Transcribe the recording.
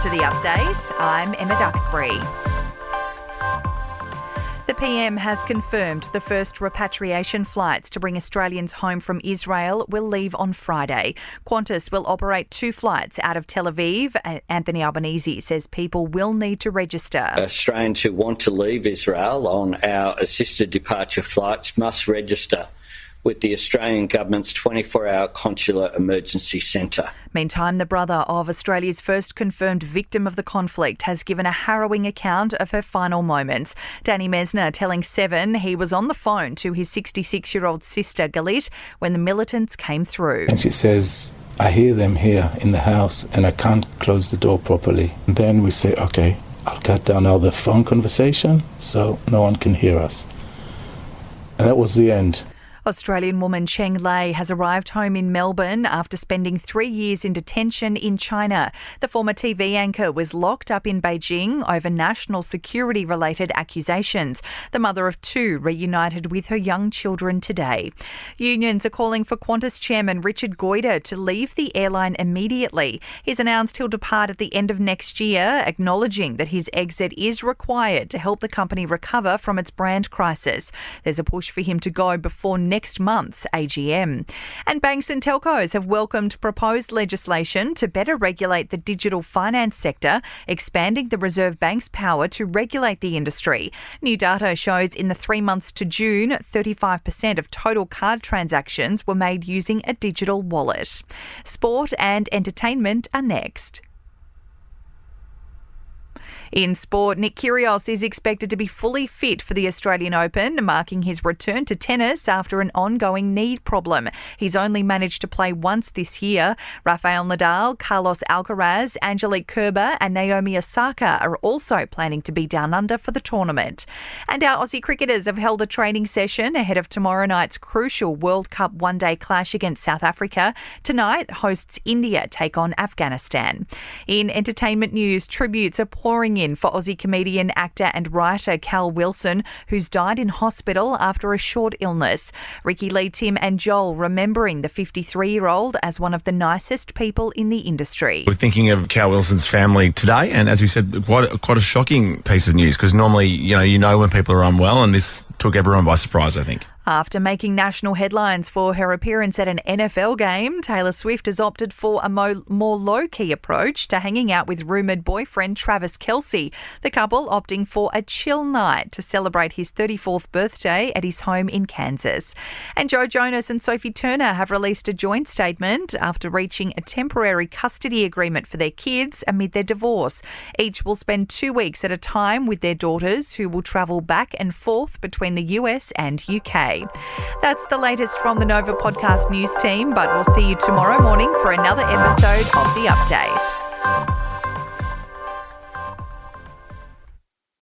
to The Update. I'm Emma Duxbury. The PM has confirmed the first repatriation flights to bring Australians home from Israel will leave on Friday. Qantas will operate 2 flights out of Tel Aviv. Anthony Albanese says people will need to register. Australians who want to leave Israel on our assisted departure flights must register with the Australian Government's 24-hour Consular Emergency Centre. Meantime, the brother of Australia's first confirmed victim of the conflict has given a harrowing account of her final moments. Danny Mesner telling Seven he was on the phone to his 66-year-old sister Galit when the militants came through. And she says, I hear them here in the house and I can't close the door properly. And then we say, okay, I'll cut down all the phone conversation so no one can hear us. And that was the end. Australian woman Cheng Lei has arrived home in Melbourne after spending 3 years in detention in China. The former TV anchor was locked up in Beijing over national security-related accusations. The mother of 2 reunited with her young children today. Unions are calling for Qantas Chairman Richard Goyder to leave the airline immediately. He's announced he'll depart at the end of next year, acknowledging that his exit is required to help the company recover from its brand crisis. There's a push for him to go before next month's AGM. And banks and telcos have welcomed proposed legislation to better regulate the digital finance sector, expanding the Reserve Bank's power to regulate the industry. New data shows in the 3 months to June, 35% of total card transactions were made using a digital wallet. Sport and entertainment are next. In sport, Nick Kyrgios is expected to be fully fit for the Australian Open, marking his return to tennis after an ongoing knee problem. He's only managed to play once this year. Rafael Nadal, Carlos Alcaraz, Angelique Kerber and Naomi Osaka are also planning to be down under for the tournament. And our Aussie cricketers have held a training session ahead of tomorrow night's crucial World Cup one-day clash against South Africa. Tonight, hosts India take on Afghanistan. In entertainment news, tributes are pouring in for Aussie comedian, actor and writer Cal Wilson, who's died in hospital after a short illness. Ricky Lee, Tim and Joel remembering the 53-year-old as one of the nicest people in the industry. We're thinking of Cal Wilson's family today, and as we said, quite a shocking piece of news, because normally, you know when people are unwell, and this took everyone by surprise, I think. After making national headlines for her appearance at an NFL game, Taylor Swift has opted for a more low-key approach to hanging out with rumoured boyfriend Travis Kelce. The couple opting for a chill night to celebrate his 34th birthday at his home in Kansas. And Joe Jonas and Sophie Turner have released a joint statement after reaching a temporary custody agreement for their kids amid their divorce. Each will spend 2 weeks at a time with their daughters, who will travel back and forth between the US and UK. That's the latest from the Nova Podcast News team, but we'll see you tomorrow morning for another episode of The Update.